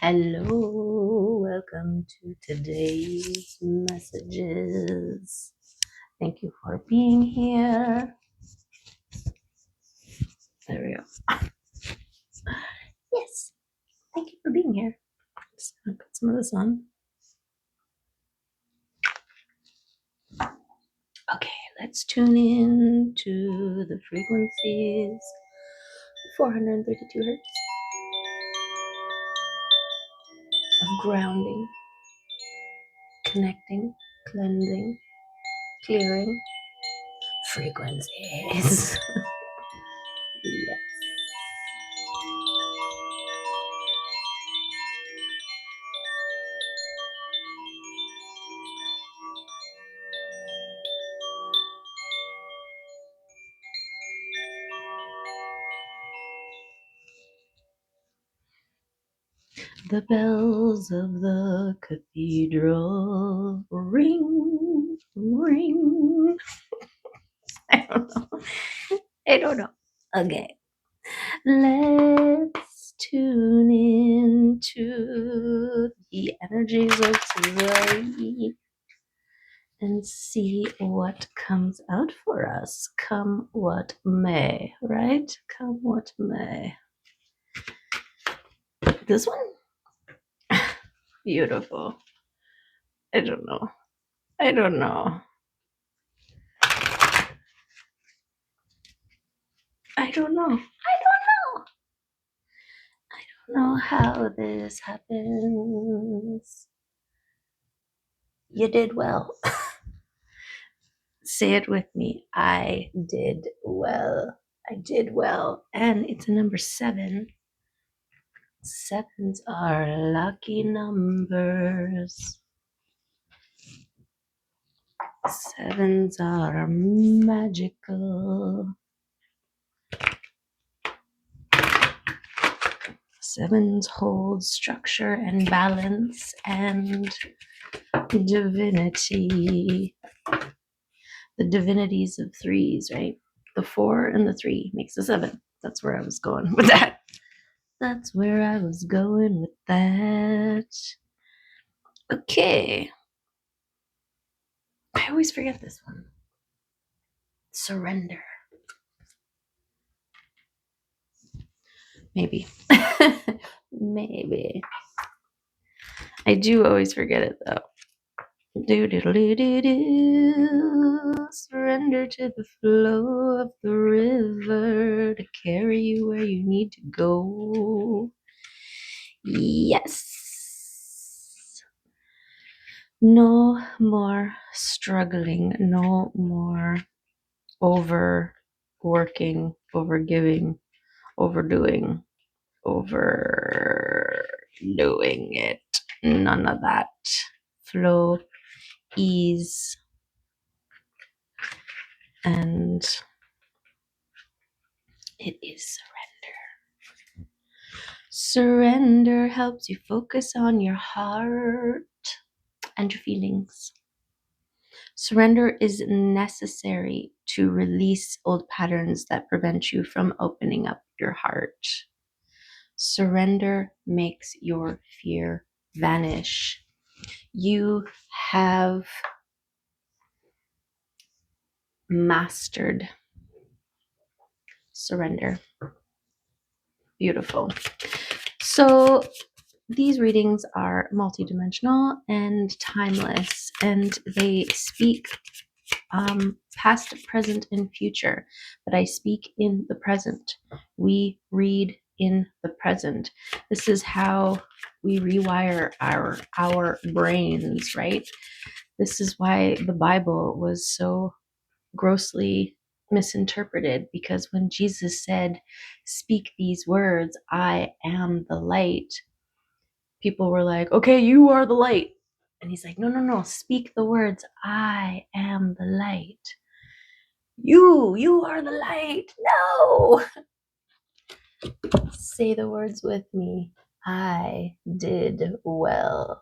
Hello, welcome to today's messages. Thank you for being here. There we go. Yes, thank you for being here. Just gonna put some of this on. Okay, let's tune in to the frequencies. 432 hertz of grounding, connecting, cleansing, clearing frequencies. Yes. The bells of the cathedral ring, ring. I don't know. I don't know. Okay. Let's tune in to the energies of today and see what comes out for us. Come what may, right? Come what may. This one? Beautiful. I don't know. I don't know. I don't know. I don't know. I don't know how this happens. You did well. Say it with me. I did well. I did well. And it's a number 7. Sevens are lucky numbers. Sevens are magical. Sevens hold structure and balance and divinity. The divinities of 3s, right? The 4 and the 3 makes a 7. That's where I was going with that. That's where I was going with that. Okay. I always forget this one. Surrender. Maybe. Maybe. I do always forget it though. Do. Surrender to the flow of the river to carry you where you need to go. Yes. No more struggling. No more overworking, overgiving, overdoing, overdoing it. None of that. Flow, ease, and it is surrender. Surrender helps you focus on your heart and your feelings. Surrender is necessary to release old patterns that prevent you from opening up your heart. Surrender makes your fear vanish. You have mastered surrender. Beautiful. So these readings are multidimensional and timeless, and they speak past, present, and future. But I speak in the present. We read in the present. This is how we rewire our brains, right? This is why the Bible was so grossly misinterpreted, because when Jesus said, "Speak these words, I am the light," people were like, "Okay, you are the light." And he's like, no, speak the words, "I am the light." You are the light. No. Say the words with me. I did well.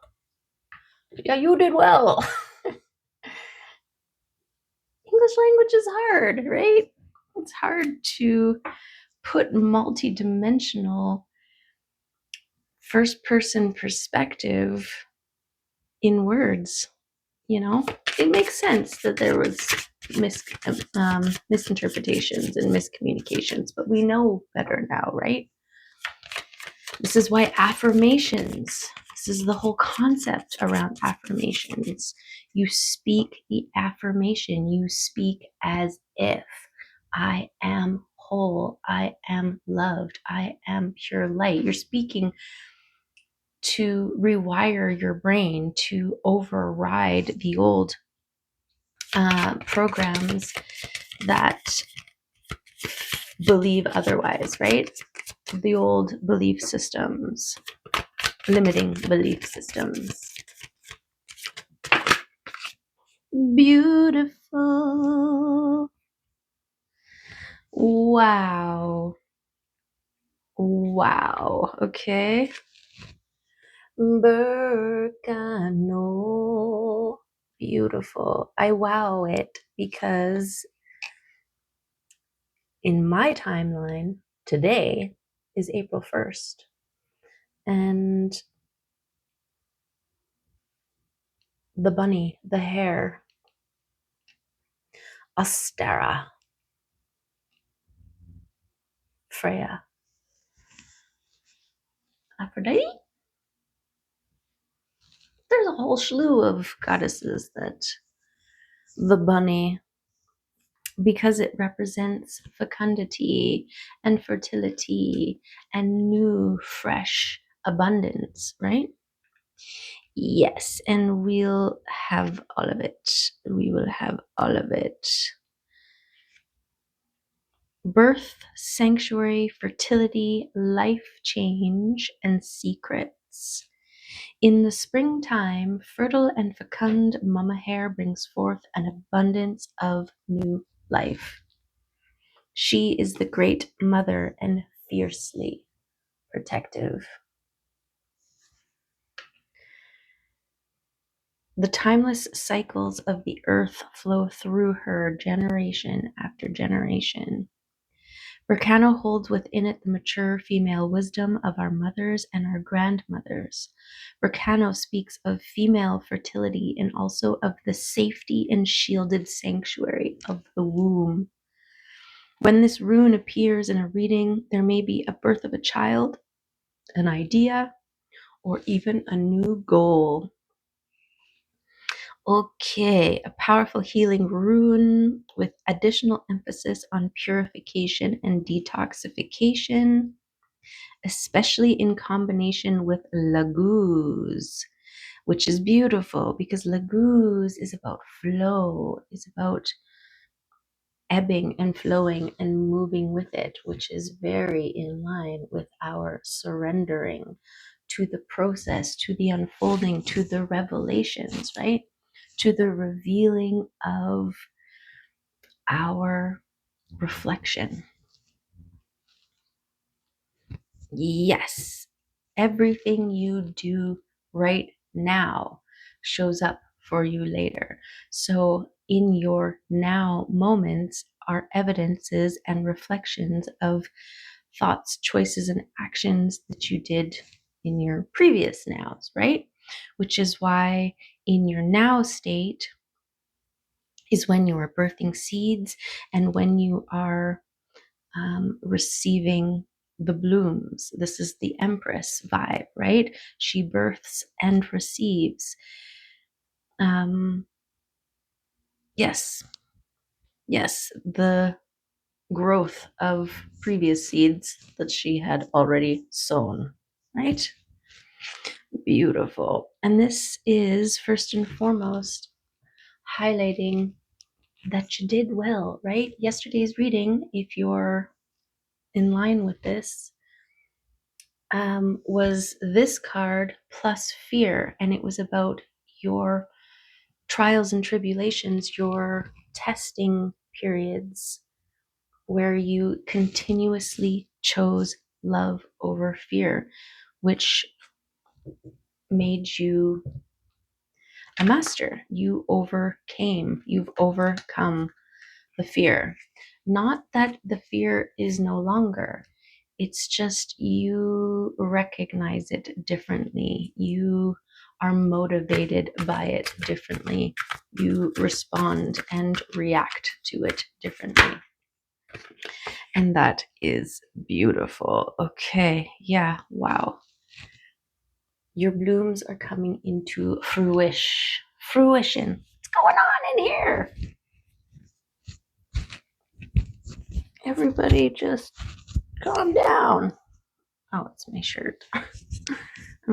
Yeah, you did well. English language is hard, right? It's hard to put multi-dimensional first person perspective in words. It makes sense that there was misinterpretations and miscommunications, but we know better now, right? This is why affirmations, this is the whole concept around affirmations. You speak the affirmation, you speak as if I am whole, I am loved, I am pure light. You're speaking to rewire your brain to override the old programs that believe otherwise, right? The old belief systems, limiting belief systems. Beautiful. Wow. Wow. Okay. Burkano. Beautiful. I wow it because in my timeline, today is April 1st. And the bunny, the hare, Ostara, Freya, Aphrodite. There's a whole slew of goddesses that the bunny, because it represents fecundity and fertility and new, fresh abundance, right? Yes, and we'll have all of it. We will have all of it. Birth, sanctuary, fertility, life change, and secrets. In the springtime, fertile and fecund Mama Hare brings forth an abundance of new life. She is the great mother and fiercely protective. The timeless cycles of the earth flow through her generation after generation. Berkano holds within it the mature female wisdom of our mothers and our grandmothers. Berkano speaks of female fertility and also of the safety and shielded sanctuary of the womb. When this rune appears in a reading, there may be a birth of a child, an idea, or even a new goal. Okay, a powerful healing rune with additional emphasis on purification and detoxification, especially in combination with Laguz, which is beautiful because Laguz is about flow, is about ebbing and flowing and moving with it, which is very in line with our surrendering to the process, to the unfolding, to the revelations, right? To the revealing of our reflection. Yes, everything you do right now shows up for you later. So in your now moments are evidences and reflections of thoughts, choices, and actions that you did in your previous nows, right? Which is why in your now state is when you are birthing seeds and when you are receiving the blooms. This is the Empress vibe, right? She births and receives. Yes, the growth of previous seeds that she had already sown, right? Beautiful. And this is first and foremost highlighting that you did well, right? Yesterday's reading, if you're in line with this, was this card plus fear, and it was about your trials and tribulations, your testing periods where you continuously chose love over fear, which made you a master. You've overcome the fear. Not that the fear is no longer, It's just you recognize it differently. You are motivated by it differently. You respond and react to it differently. And that is beautiful. Okay. Yeah. Wow. Your blooms are coming into fruition. What's going on in here? Everybody just calm down. Oh, it's my shirt. I'm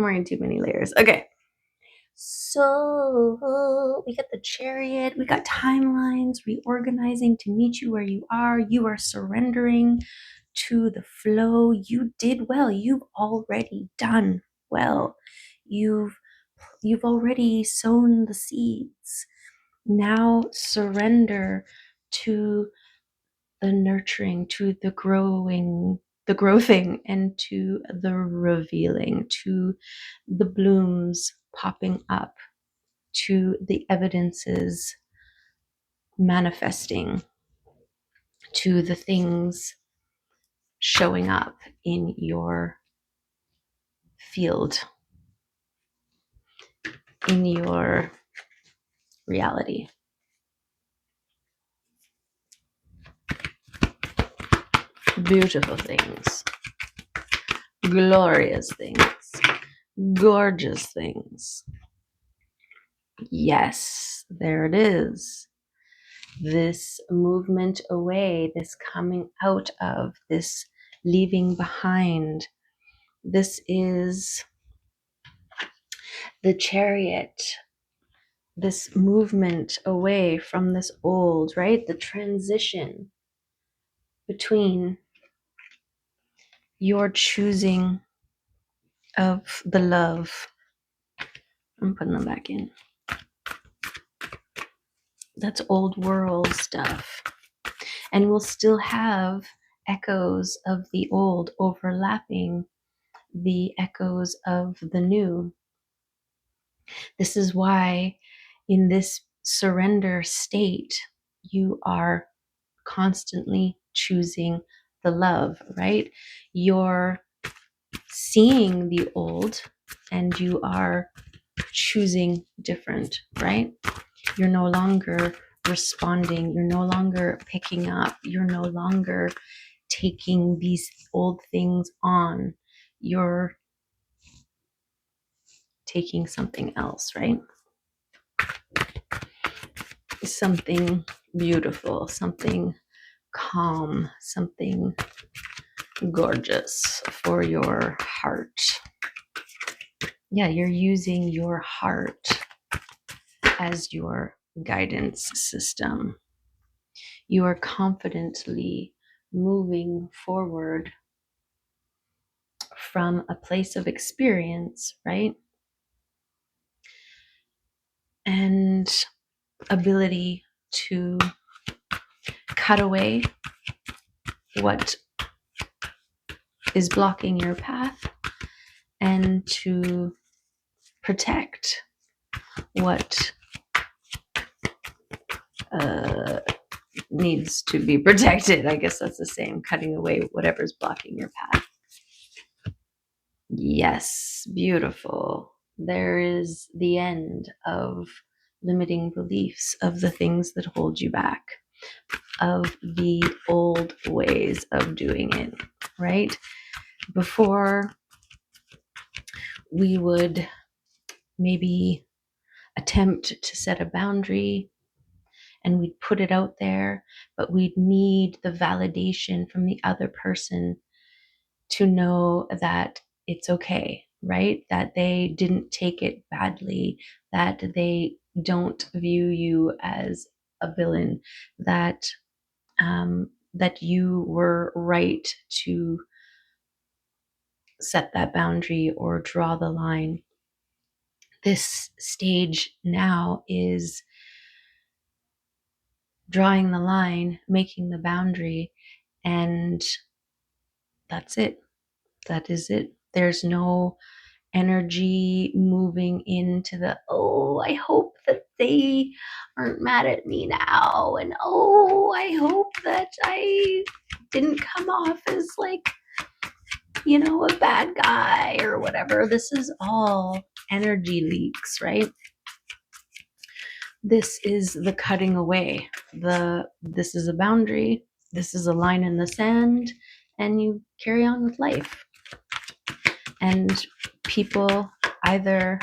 wearing too many layers. Okay. So we got the chariot, we got timelines, reorganizing to meet you where you are. You are surrendering to the flow. You did well. You've already done well. You've already sown the seeds. Now surrender to the nurturing, to the growing, the growthing, and to the revealing, to the blooms popping up, to the evidences manifesting, to the things showing up in your field, in your reality. Beautiful things, glorious things, gorgeous things. Yes, there it is. This movement away, this coming out of, this leaving behind. This is the chariot, this movement away from this old, right? The transition between your choosing of the love. I'm putting them back in. That's old world stuff. And we'll still have echoes of the old overlapping the echoes of the new. This is why in this surrender state, you are constantly choosing the love, right? You're seeing the old and you are choosing different, right? You're no longer responding. You're no longer picking up. You're no longer taking these old things on. You're taking something else, right? Something beautiful, something calm, something gorgeous for your heart. Yeah, you're using your heart as your guidance system. You are confidently moving forward from a place of experience, right? And ability to cut away what is blocking your path and to protect what needs to be protected. I guess that's the same, cutting away whatever's blocking your path. Yes, beautiful. There is the end of limiting beliefs, of the things that hold you back, of the old ways of doing it, right? Before, we would maybe attempt to set a boundary and we'd put it out there, but we'd need the validation from the other person to know that it's okay, right? That they didn't take it badly, that they don't view you as a villain, that that you were right to set that boundary or draw the line. This stage now is drawing the line, making the boundary, and that's it. That is it. There's no energy moving into the, oh, I hope that they aren't mad at me now, and oh, I hope that I didn't come off as like a bad guy or whatever. This is all energy leaks, right? This is the cutting away. This is a boundary. This is a line in the sand, and you carry on with life. And people either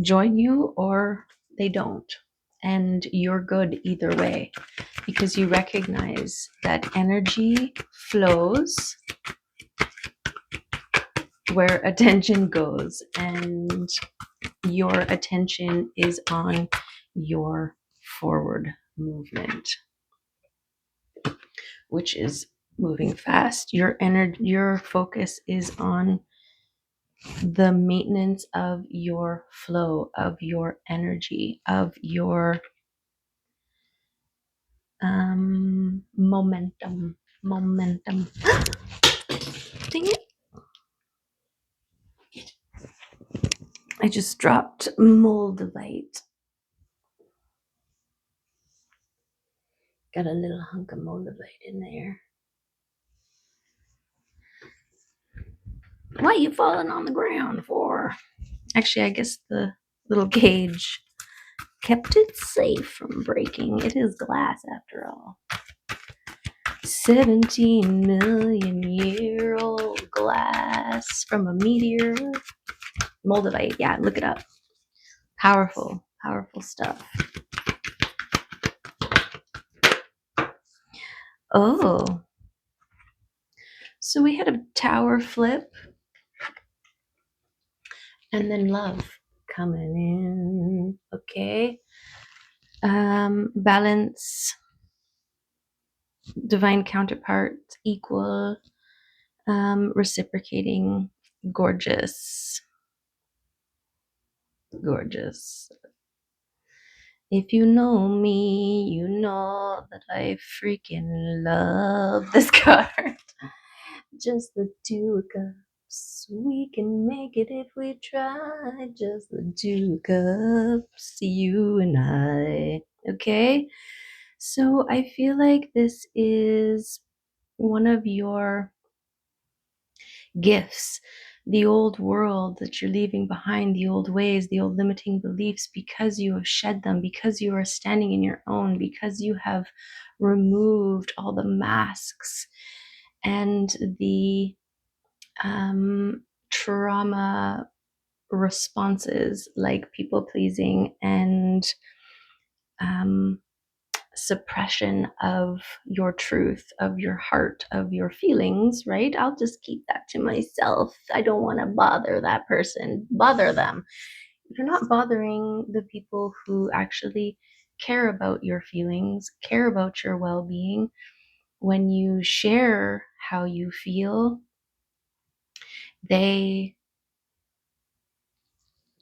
join you or they don't. And you're good either way because you recognize that energy flows where attention goes, and your attention is on your forward movement, which is moving fast. Your focus is on the maintenance of your flow, of your energy, of your momentum. Momentum. Dang it. I just dropped moldavite. Got a little hunk of moldavite in there. What are you falling on the ground for? Actually, I guess the little cage kept it safe from breaking. It is glass after all. 17 million year old glass from a meteor. Moldavite, yeah, look it up. Powerful, powerful stuff. Oh, so we had a tower flip and then love coming in. Okay. Balance, divine counterpart, equal, reciprocating, gorgeous. Gorgeous. If you know me, you know that I freaking love this card. Just the two of cups. We can make it if we try. Just the two cups, you and I. Okay? So I feel like this is one of your gifts, the old world that you're leaving behind, the old ways, the old limiting beliefs, because you have shed them, because you are standing in your own, because you have removed all the masks and the trauma responses like people pleasing and suppression of your truth, of your heart, of your feelings, right? I'll just keep that to myself. I don't want to bother that person, bother them. You're not bothering the people who actually care about your feelings, care about your well being. When you share how you feel, they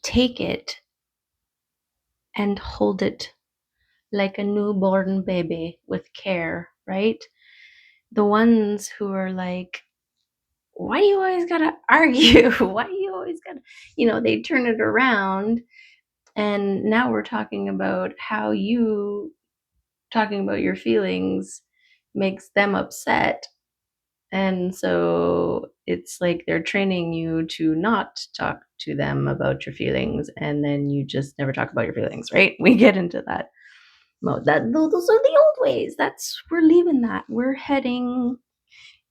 take it and hold it like a newborn baby with care, right? The ones who are like, why do you always gotta argue? Why do you always gotta, they turn it around. And now we're talking about how you talking about your feelings makes them upset. And so it's like they're training you to not talk to them about your feelings. And then you just never talk about your feelings, right? We get into that mode. Those are the old ways. We're leaving that. We're heading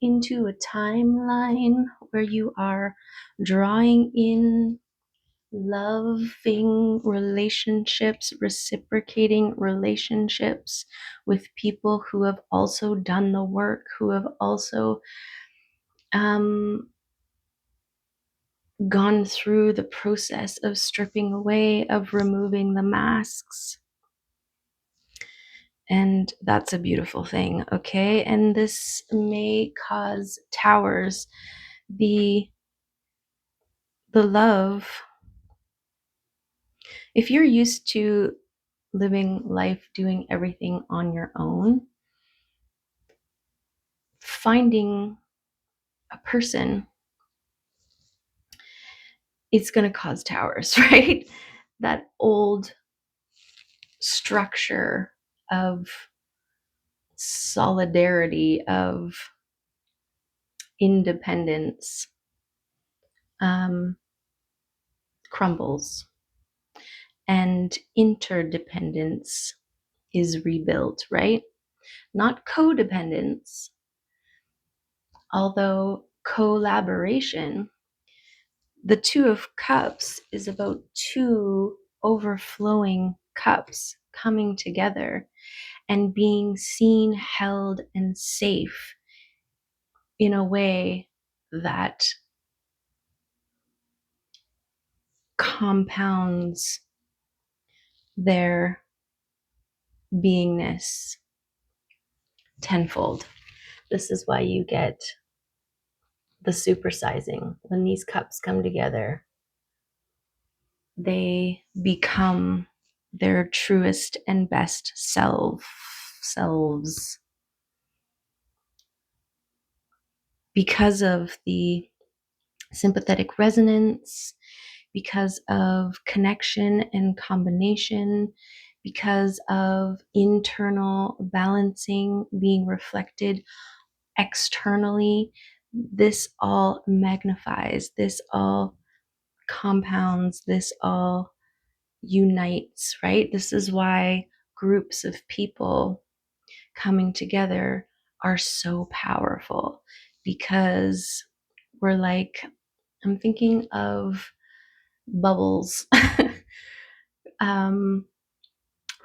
into a timeline where you are drawing in loving relationships, reciprocating relationships with people who have also done the work, who have also gone through the process of stripping away, of removing the masks. And that's a beautiful thing, okay? And this may cause towers. The love, if you're used to living life, doing everything on your own, finding a person, it's going to cause towers, right? That old structure of solidarity, of independence crumbles, and interdependence is rebuilt, right? Not codependence, although collaboration. The Two of Cups is about two overflowing cups coming together and being seen, held, and safe in a way that compounds their beingness tenfold. This is why you get the supersizing. When these cups come together, they become their truest and best selves because of the sympathetic resonance, because of connection and combination, because of internal balancing being reflected externally. This all magnifies, this all compounds, this all unites, right? This is why groups of people coming together are so powerful, because we're like, I'm thinking of bubbles,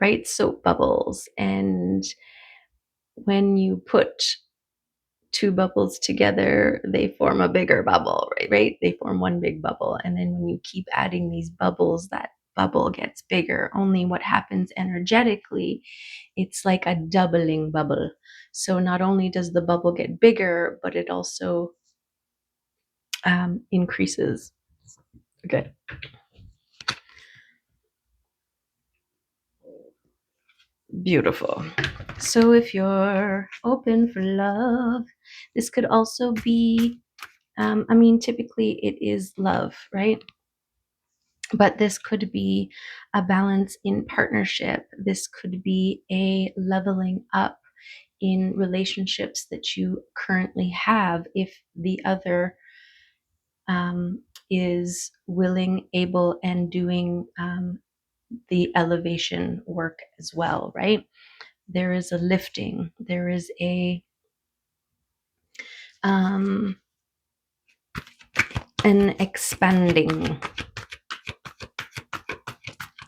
right? Soap bubbles. And when you put two bubbles together, they form a bigger bubble, right? They form one big bubble. And then when you keep adding these bubbles, that bubble gets bigger. Only what happens energetically, it's like a doubling bubble. So not only does the bubble get bigger, but it also increases. Okay. Beautiful. So if you're open for love, this could also be, typically it is love, right? But this could be a balance in partnership. This could be a leveling up in relationships that you currently have if the other is willing, able, and doing the elevation work as well, right? There is a lifting, there is an expanding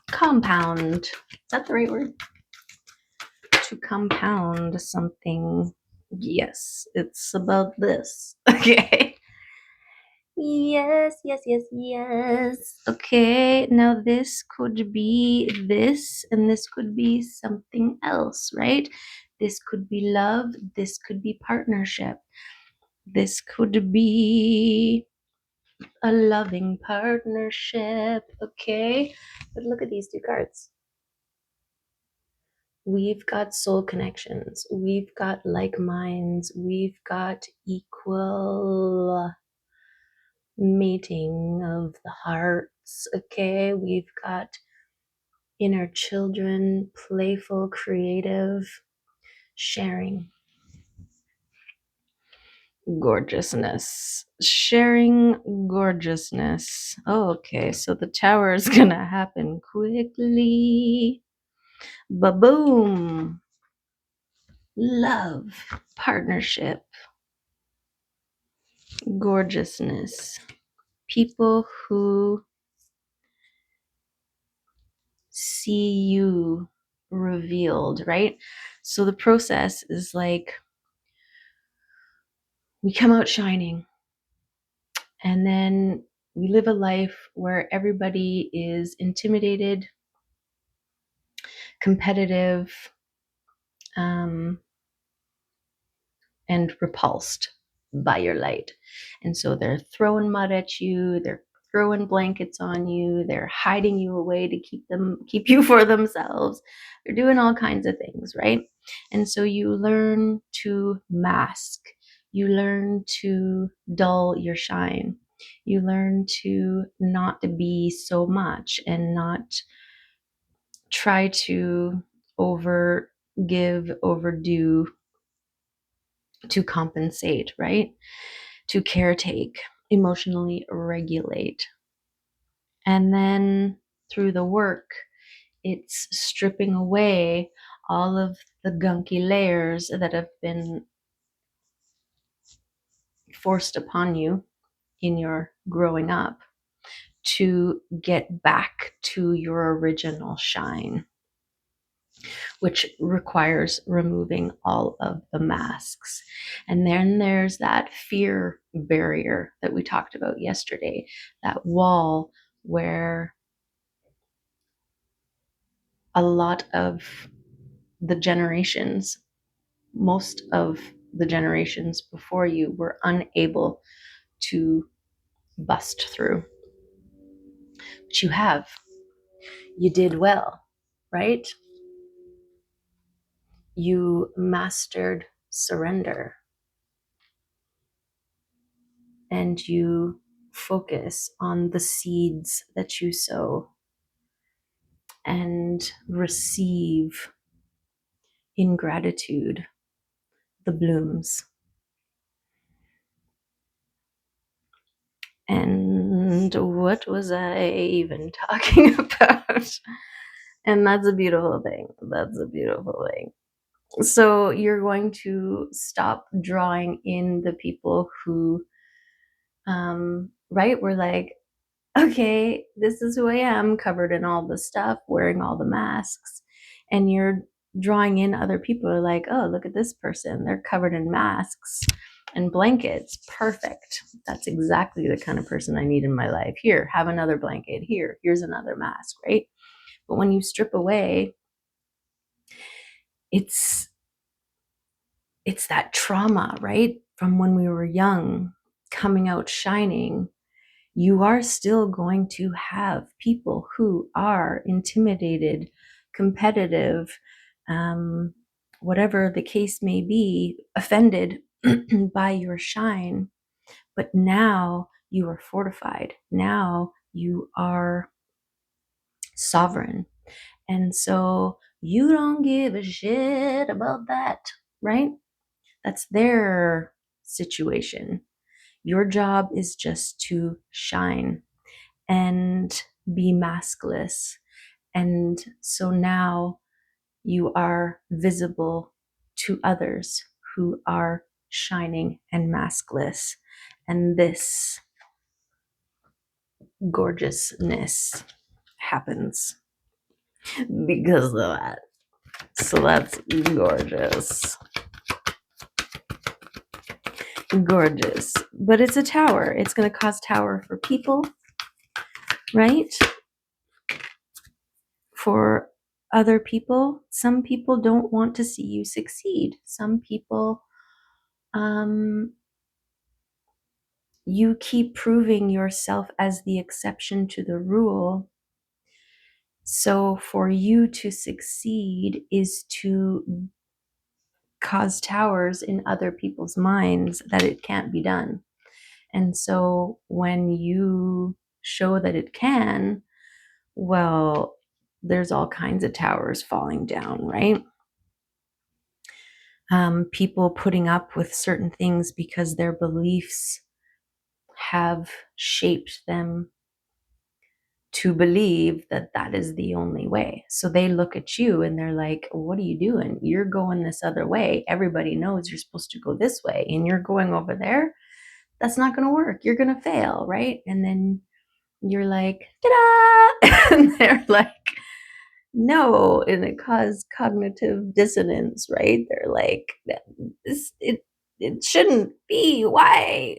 compound. Is that the right word? To compound something. Yes, it's about this. Okay. Yes, yes, yes, yes. Okay, now this could be this, and this could be something else, right? This could be love, this could be partnership, this could be a loving partnership, okay? But look at these two cards. We've got soul connections, we've got like minds, we've got equal mating of the hearts, okay? We've got inner children, playful, creative, sharing, gorgeousness, sharing gorgeousness. Oh, okay, so the tower is gonna happen quickly. Ba-boom. Love, partnership, gorgeousness, people who see you revealed, right? So the process is like we come out shining, and then we live a life where everybody is intimidated, competitive, um, and repulsed by your light. And so they're throwing mud at you, they're throwing blankets on you, they're hiding you away to keep you for themselves. They're doing all kinds of things, right? And so you learn to mask. You learn to dull your shine. You learn to not be so much and not try to overdo to compensate, right? to caretake, emotionally regulate. And then through the work, it's stripping away all of the gunky layers that have been forced upon you in your growing up to get back to your original shine, which requires removing all of the masks. And then there's that fear barrier that we talked about yesterday, that wall where a lot of the generations, most of the generations before you, were unable to bust through. But you have. You did well, right? You mastered surrender, and you focus on the seeds that you sow and receive in gratitude the blooms. And what was I even talking about? And that's a beautiful thing. That's a beautiful thing. So you're going to stop drawing in the people who, right? We're like, okay, this is who I am, covered in all the stuff, wearing all the masks. And you're drawing in other people who are like, oh, look at this person. They're covered in masks and blankets. Perfect. That's exactly the kind of person I need in my life. Here, have another blanket. Here's another mask, right? But when you strip away, it's that trauma, right? From when we were young, coming out shining. You are still going to have people who are intimidated, competitive, whatever the case may be, offended by your shine. But now you are fortified. Now you are sovereign. And so you don't give a shit about that, right? That's their situation. Your job is just to shine and be maskless. And so now you are visible to others who are shining and maskless. And this gorgeousness happens because of that. So that's gorgeous. Gorgeous. But it's a tower. It's going to cause tower for people, right? For other people. Some people don't want to see you succeed. Some people, you keep proving yourself as the exception to the rule. So for you to succeed is to cause towers in other people's minds that it can't be done. And so when you show that it can, well, there's all kinds of towers falling down, right? People putting up with certain things because their beliefs have shaped them to believe that that is the only way. So they look at you and they're like, what are you doing? You're going this other way. Everybody knows you're supposed to go this way and you're going over there. That's not going to work. You're going to fail, right? And then you're like, ta-da! And they're like, no. And it caused cognitive dissonance, right? They're like, it shouldn't be. Why?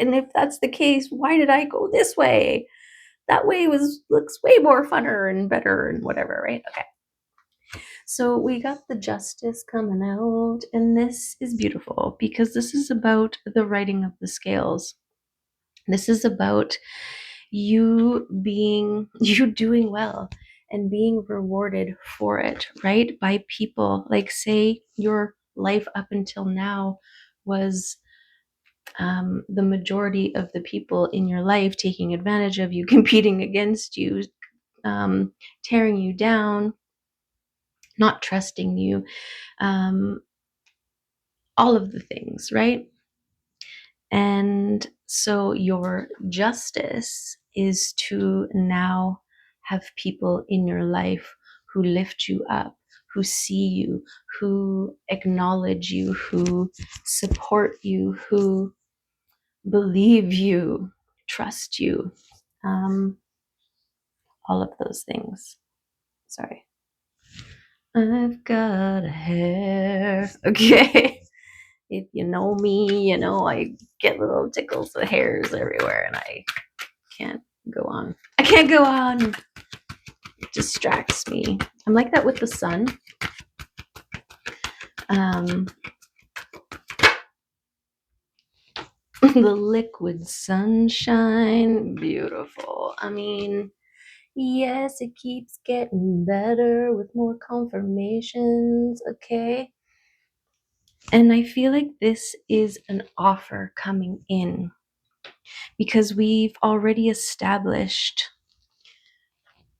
And if that's the case, why did I go this way? That way looks way more funner and better and whatever, right? Okay. So we got the justice coming out, and this is beautiful because this is about the writing of the scales. This is about you doing well and being rewarded for it, right? By people. Like, say your life up until now was the majority of the people in your life taking advantage of you, competing against you, tearing you down, not trusting you, all of the things, right? And so your justice is to now have people in your life who lift you up, who see you, who acknowledge you, who support you, who believe you, trust you, all of those things. Sorry. I've got a hair. Okay. If you know me, you know I get little tickles of hairs everywhere and I can't go on. I can't go on. It distracts me. I'm like that with the sun. The liquid sunshine, beautiful. I mean, yes, it keeps getting better with more confirmations, okay? And I feel like this is an offer coming in because we've already established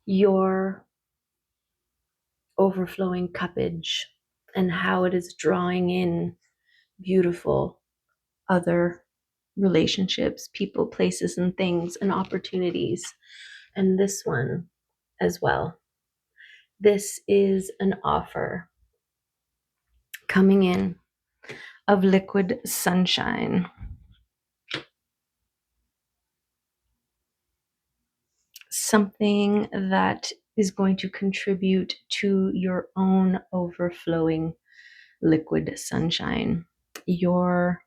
your overflowing cuppage and how it is drawing in beautiful other relationships, people, places, and things, and opportunities. And this one as well. This is an offer coming in of liquid sunshine. Something that is going to contribute to your own overflowing liquid sunshine. Your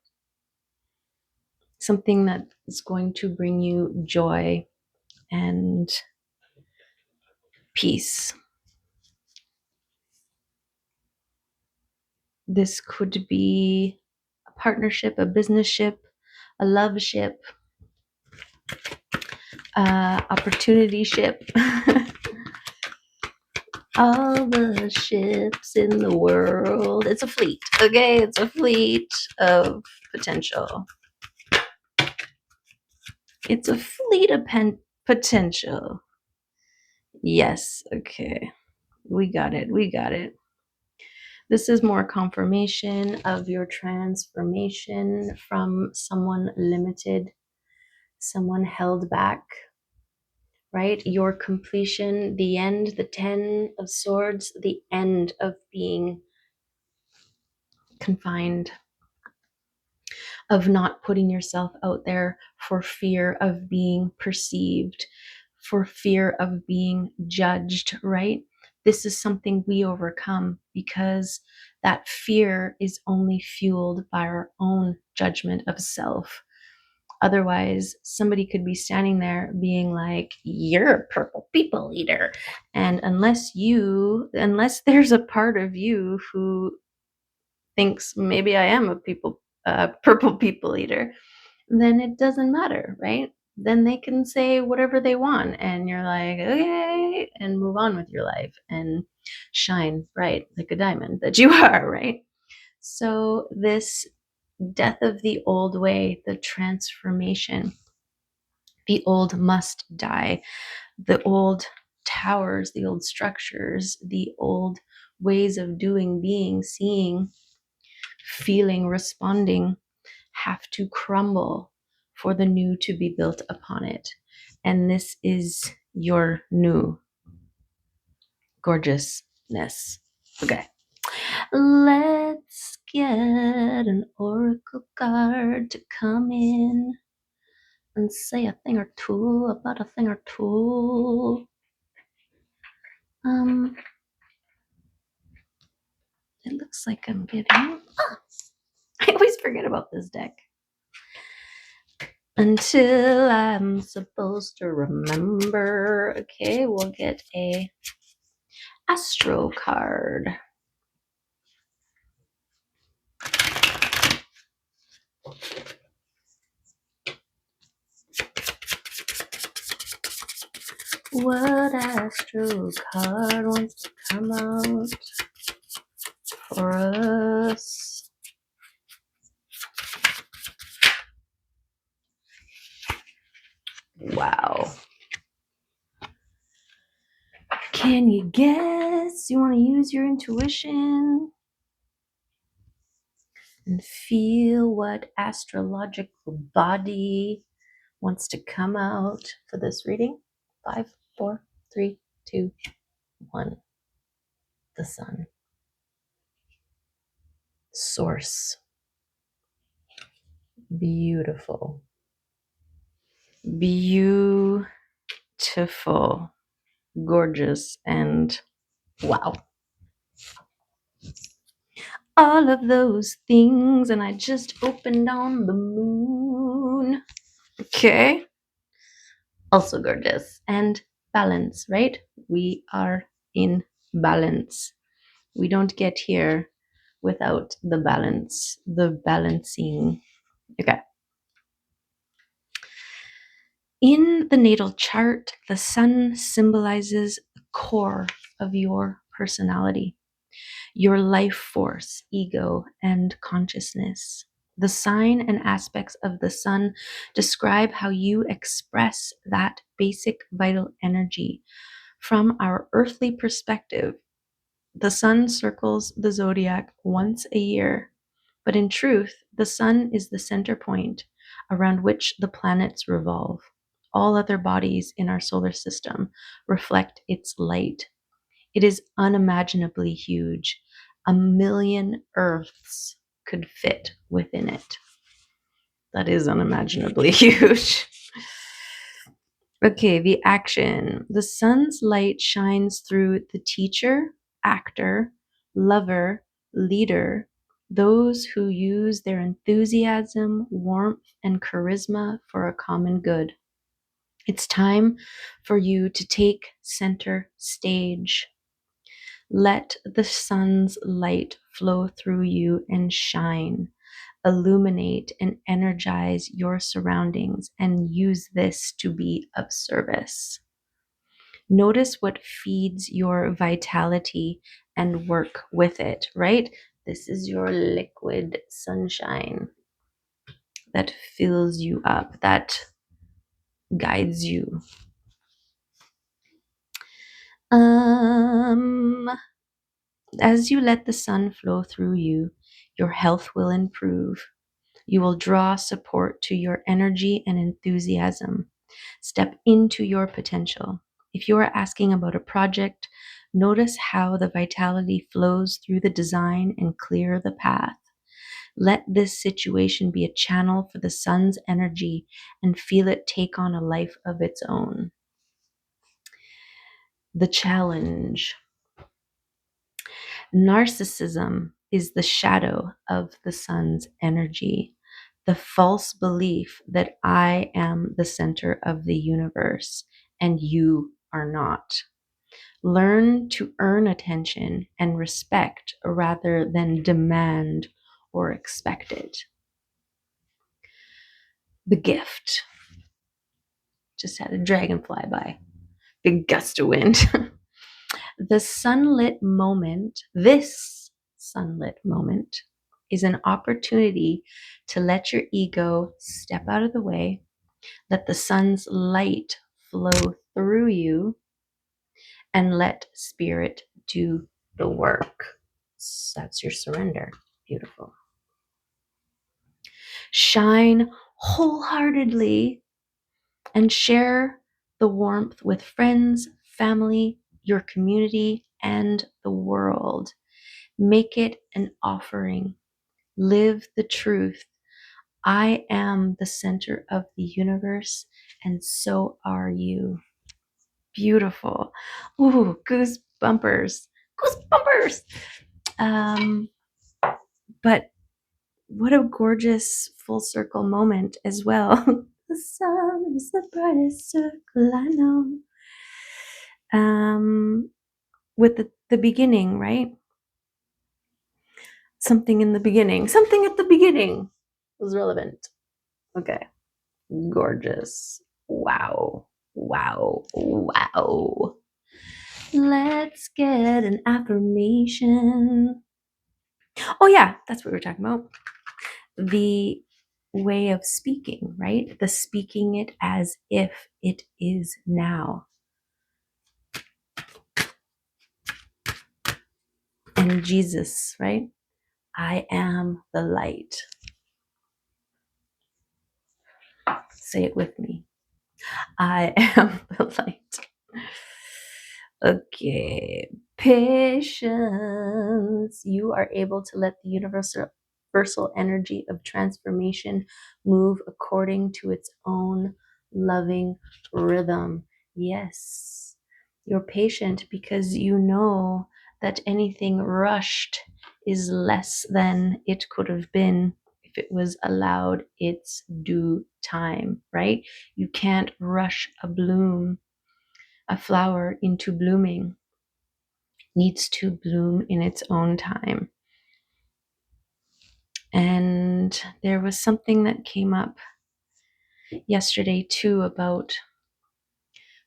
something that is going to bring you joy and peace. This could be a partnership, a business ship, a love ship, opportunity ship. All the ships in the world. It's a fleet, okay? It's a fleet of potential. It's a fleet of potential. Yes, okay. We got it. We got it. This is more confirmation of your transformation from someone limited, someone held back, right? Your completion, the end, the 10 of swords, the end of being confined, of not putting yourself out there for fear of being perceived, for fear of being judged, right? This is something we overcome because that fear is only fueled by our own judgment of self. Otherwise, somebody could be standing there being like, you're a purple people eater. And unless there's a part of you who thinks maybe I am a purple people eater, then it doesn't matter, right? Then they can say whatever they want and you're like, okay, and move on with your life and shine bright like a diamond that you are, right? So this death of the old way, the transformation, the old must die, the old towers, the old structures, the old ways of doing, being, seeing, feeling, responding have to crumble for the new to be built upon it. And this is your new gorgeousness. Okay. Let's get an oracle card to come in and say a thing or two about a thing or two. It looks like I'm getting. I always forget about this deck. Until I'm supposed to remember. Okay, we'll get a astro card. What astro card wants to come out for us? Wow. Can you guess? You want to use your intuition? And feel what astrological body wants to come out for this reading. 5, 4, 3, 2, 1. The sun. Source. Beautiful. Beautiful. Gorgeous. And wow. All of those things. And I just opened on the moon. Okay. Also gorgeous. And balance, right? We are in balance. We don't get here without the balance, the balancing. Okay. In the natal chart, the sun symbolizes the core of your personality, your life force, ego, and consciousness. The sign and aspects of the sun describe how you express that basic vital energy. From our earthly perspective, the sun circles the zodiac once a year, but in truth, the sun is the center point around which the planets revolve. All other bodies in our solar system reflect its light. It is unimaginably huge. 1,000,000 Earths could fit within it. That is unimaginably huge. Okay, the action. The sun's light shines through the teacher, actor, lover, leader, those who use their enthusiasm, warmth, and charisma for a common good. It's time for you to take center stage. Let the sun's light flow through you and shine. Illuminate and energize your surroundings and use this to be of service. Notice what feeds your vitality and work with it, right? This is your liquid sunshine that fills you up, that guides you. As you let the sun flow through you, your health will improve. You will draw support to your energy and enthusiasm. Step into your potential. If you are asking about a project, notice how the vitality flows through the design and clear the path. Let this situation be a channel for the sun's energy and feel it take on a life of its own. The challenge. Narcissism is the shadow of the sun's energy, the false belief that I am the center of the universe and you are not. Learn to earn attention and respect rather than demand or expect it. The gift. Just had a dragon fly by. Big gust of wind. This sunlit moment is an opportunity to let your ego step out of the way, let the sun's light flow through you, and let spirit do the work. So that's your surrender. Beautiful. Shine wholeheartedly and share the warmth with friends, family, your community, and the world. Make it an offering. Live the truth. I am the center of the universe, and so are you. Beautiful. Ooh, goose bumpers. Goose bumpers. But what a gorgeous full circle moment as well. The sun is the brightest circle I know. With the beginning, right? Something in the beginning. Something at the beginning was relevant. Okay. Gorgeous. Wow. Wow. Wow. Let's get an affirmation. Oh, yeah, that's what we were talking about. The way of speaking, right? The speaking it as if it is now. And Jesus, right? I am the light. Say it with me. I am the light. Okay. Patience. You are able to let the universal energy of transformation move according to its own loving rhythm. Yes. You're patient because you know that anything rushed is less than it could have been if it was allowed its due time, right? You can't rush a flower into blooming. It needs to bloom in its own time. And there was something that came up yesterday too about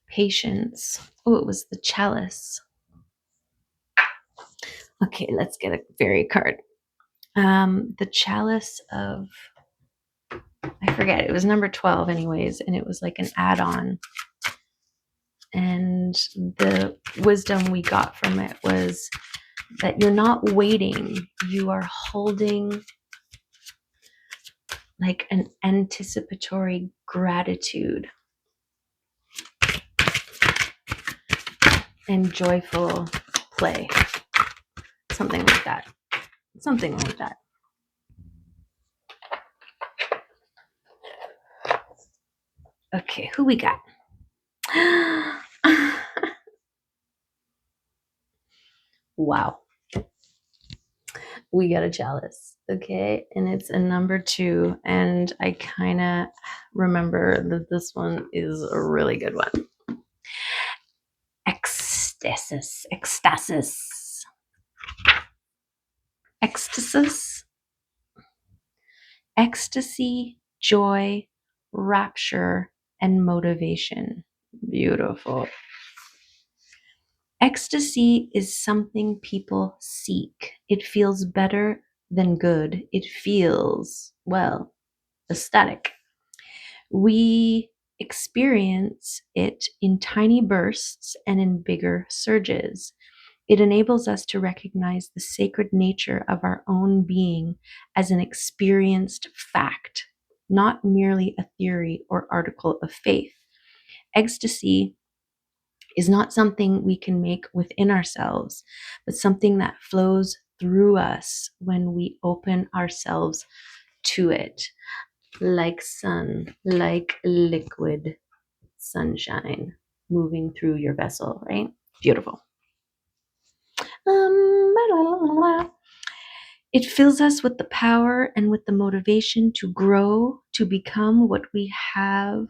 patience. Oh, it was the chalice. Okay, let's get a fairy card. The chalice of, I forget, it was number 12 anyways, and it was like an add-on. And the wisdom we got from it was that you're not waiting, you are holding like an anticipatory gratitude and joyful play. Something like that. Something like that. Okay, who we got? Wow. We got a chalice. Okay, and it's a number 2. And I kind of remember that this one is a really good one. Ecstasis. Ecstasy, joy, rapture, and motivation. Beautiful. Ecstasy is something people seek. It feels better than good. It feels, well, ecstatic. We experience it in tiny bursts and in bigger surges. It enables us to recognize the sacred nature of our own being as an experienced fact, not merely a theory or article of faith. Ecstasy is not something we can make within ourselves, but something that flows through us when we open ourselves to it, like sun, like liquid sunshine moving through your vessel, right? Beautiful. It fills us with the power and with the motivation to grow, to become what we have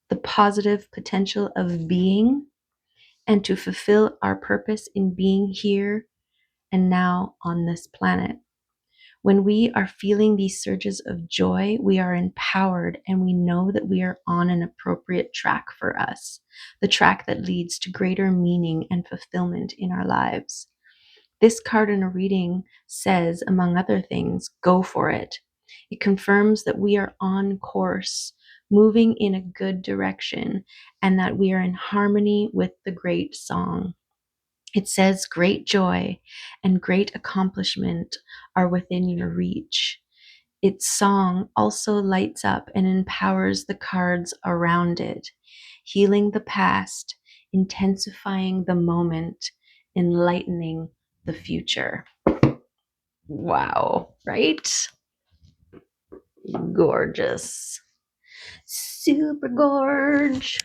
the positive potential of being, and to fulfill our purpose in being here and now on this planet. When we are feeling these surges of joy, we are empowered and we know that we are on an appropriate track for us, the track that leads to greater meaning and fulfillment in our lives. This card in a reading says, among other things, go for it. It confirms that we are on course, moving in a good direction, and that we are in harmony with the great song. It says great joy and great accomplishment are within your reach. Its song also lights up and empowers the cards around it, healing the past, intensifying the moment, enlightening the future. Wow, right? Gorgeous. Super gorge.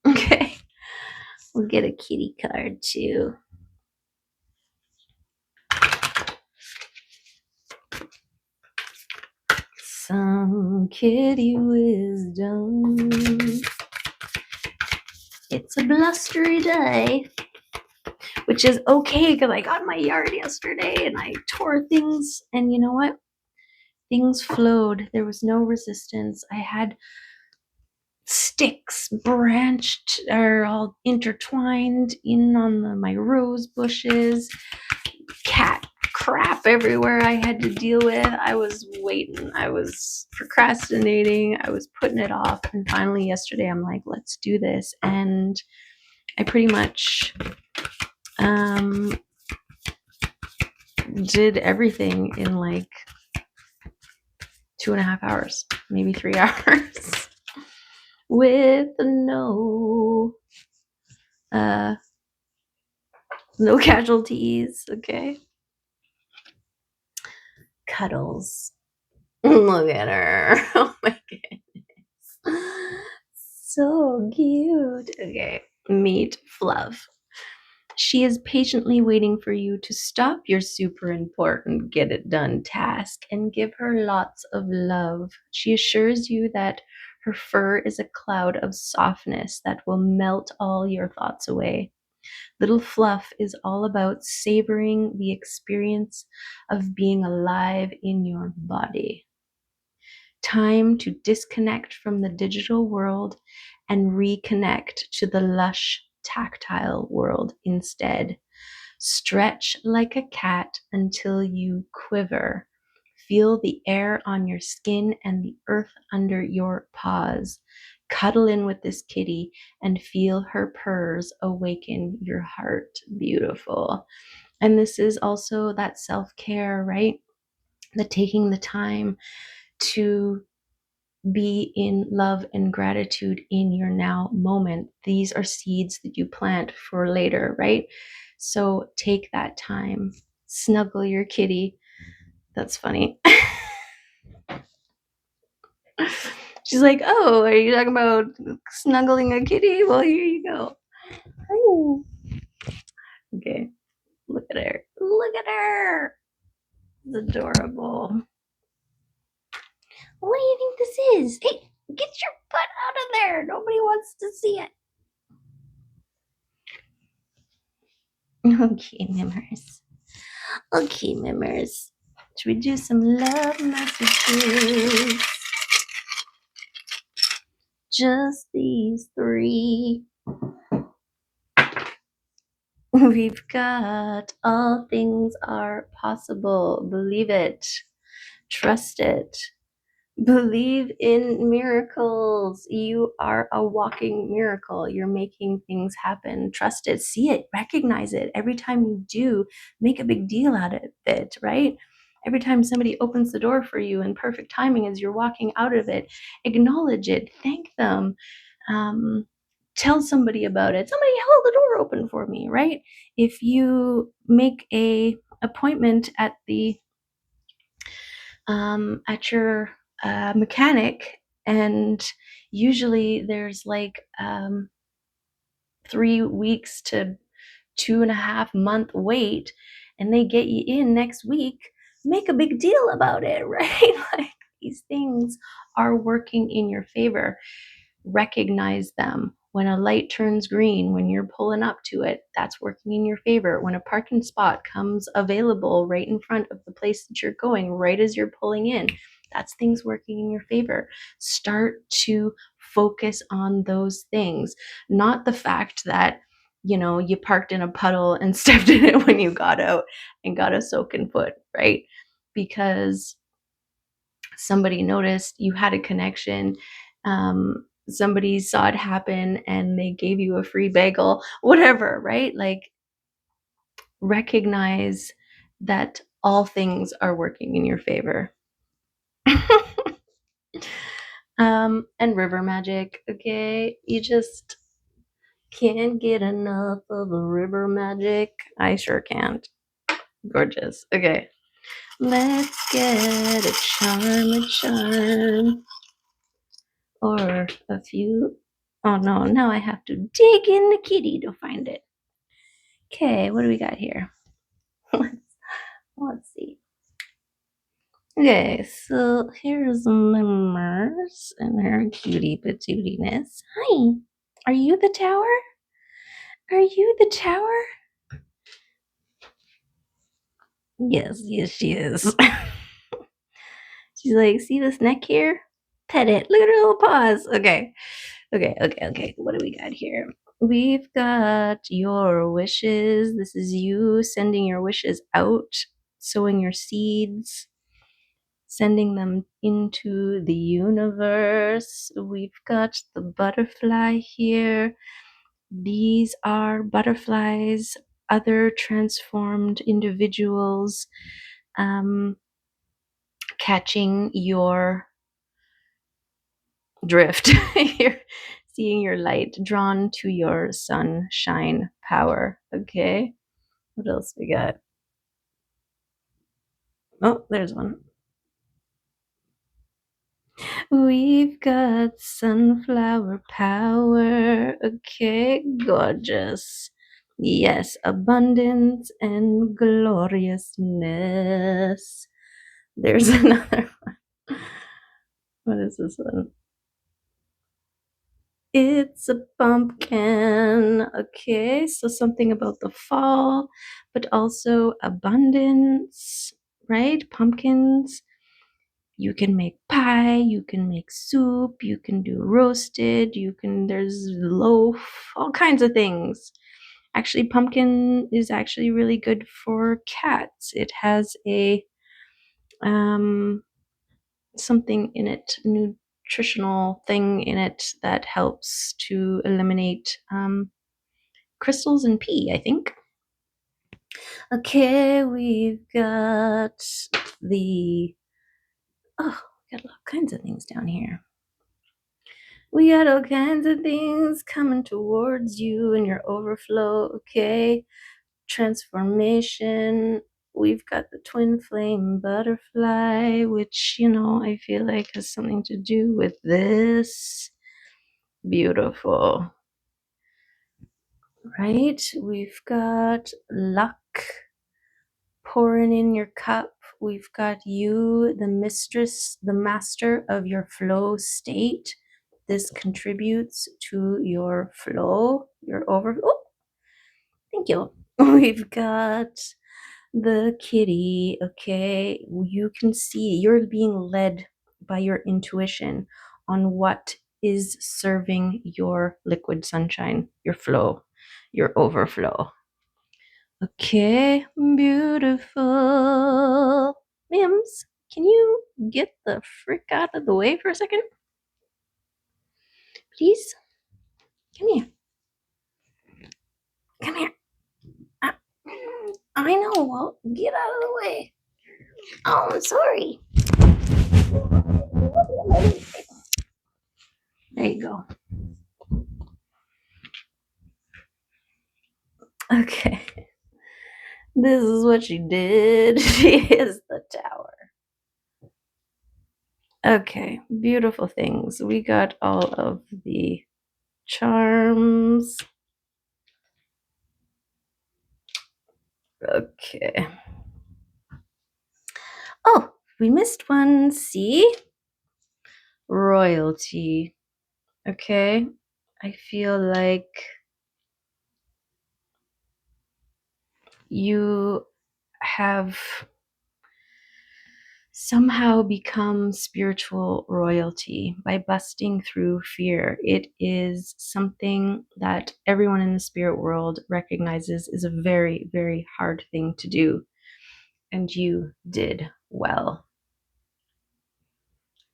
Okay. We'll get a kitty card too. Some kitty wisdom. It's a blustery day, which is okay because I got in my yard yesterday and I tore things. And you know what? Things flowed. There was no resistance. I had sticks branched or all intertwined in on my rose bushes. Cat crap everywhere I had to deal with. I was waiting. I was procrastinating. I was putting it off. And finally yesterday I'm like, let's do this. And I pretty much did everything in like 2.5 hours, maybe 3 hours, with no casualties. Okay. Cuddles. Look at her. Oh my goodness. So cute. Okay. Meet Fluff. She is patiently waiting for you to stop your super important get it done task and give her lots of love. She assures you that her fur is a cloud of softness that will melt all your thoughts away. Little Fluff is all about savoring the experience of being alive in your body. Time to disconnect from the digital world and reconnect to the lush, tactile world instead. Stretch like a cat until you quiver. Feel the air on your skin and the earth under your paws. Cuddle in with this kitty and feel her purrs awaken your heart. Beautiful. And this is also that self-care, right? The taking the time to be in love and gratitude in your now moment. These are seeds that you plant for later, right? So take that time, snuggle your kitty. That's funny. She's like, oh, are you talking about snuggling a kitty? Well, here you go. Oh. Okay, look at her. Look at her. It's adorable. What do you think this is? Hey, get your butt out of there. Nobody wants to see it. Okay, Mimmers. Okay, Mimmers. Should we do some love messages? Just these three. We've got all things are possible. Believe it. Trust it. Believe in miracles. You are a walking miracle. You're making things happen. Trust it. See it. Recognize it. Every time you do, make a big deal out of it, right? Every time somebody opens the door for you in perfect timing as you're walking out of it, acknowledge it. Thank them. Tell somebody about it. Somebody held the door open for me, right? If you make a appointment at your mechanic, and usually there's like 3 weeks to 2.5 month wait, and they get you in next week, make a big deal about it, right? Like, these things are working in your favor. Recognize them. When a light turns green, when you're pulling up to it, that's working in your favor. When a parking spot comes available right in front of the place that you're going, right as you're pulling in, that's things working in your favor. Start to focus on those things, not the fact that you parked in a puddle and stepped in it when you got out and got a soaking foot, right? Because somebody noticed you had a connection, somebody saw it happen and they gave you a free bagel, whatever, right? Like, recognize that all things are working in your favor. And river magic, okay? You just can't get enough of a river magic. I sure can't. Gorgeous. Okay. Let's get a charm. Or a few. Oh no, now I have to dig in the kitty to find it. Okay, what do we got here? Let's see. Okay, so here's Mimmers and her cutie patootiness. Hi, are you the tower? Are you the tower? Yes, she is. She's like, see this neck here? Pet it. Look at her little paws. Okay. What do we got here? We've got your wishes. This is you sending your wishes out, sowing your seeds, sending them into the universe. We've got the butterfly here. These are butterflies other transformed individuals catching your drift. You're seeing your light, drawn to your sunshine power. Okay, what else we got? Oh, there's one. We've got sunflower power. Okay, gorgeous. Yes, abundance and gloriousness. There's another one. What is this one? It's a pumpkin. Okay, so something about the fall, but also abundance, right? Pumpkins. You can make pie, you can make soup, you can do roasted, there's loaf, all kinds of things. Actually, pumpkin is actually really good for cats. It has a um something in it, nutritional thing in it that helps to eliminate crystals in pee, I think. Okay, we've got the we got all kinds of things down here. We got all kinds of things coming towards you in your overflow. Okay, transformation. We've got the twin flame butterfly, which, I feel like has something to do with this. Beautiful. Right? We've got luck pouring in your cup. We've got you, the mistress, the master of your flow state. This contributes to your flow, your over. Oh, thank you. We've got the kitty. Okay, you can see you're being led by your intuition on what is serving your liquid sunshine, your flow, your overflow. Okay, beautiful. Mims, can you get the frick out of the way for a second? Please? Come here. Come here. Uh, I know. Well, get out of the way. Oh, I'm sorry. There you go. Okay. This is what she did. She is the tower. Okay, beautiful things. We got all of the charms. Okay. Oh, we missed one. See? Royalty. Okay. I feel like you have somehow become spiritual royalty by busting through fear. It is something that everyone in the spirit world recognizes is a very, very hard thing to do. And you did well.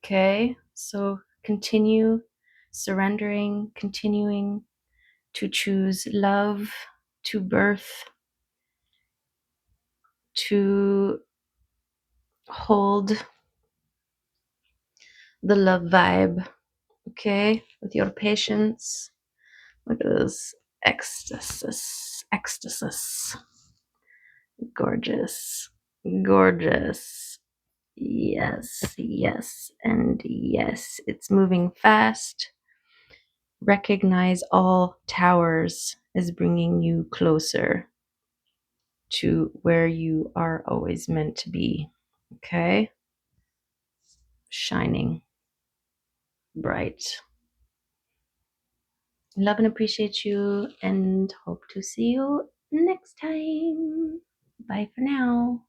Okay, so continue surrendering, continuing to choose love, to birth, to hold the love vibe, okay, with your patience. Look at this ecstasy. Gorgeous, gorgeous. Yes, yes, and yes. It's moving fast. Recognize all towers as bringing you closer to where you are always meant to be. Okay? Shining bright. Love and appreciate you, and hope to see you next time. Bye for now.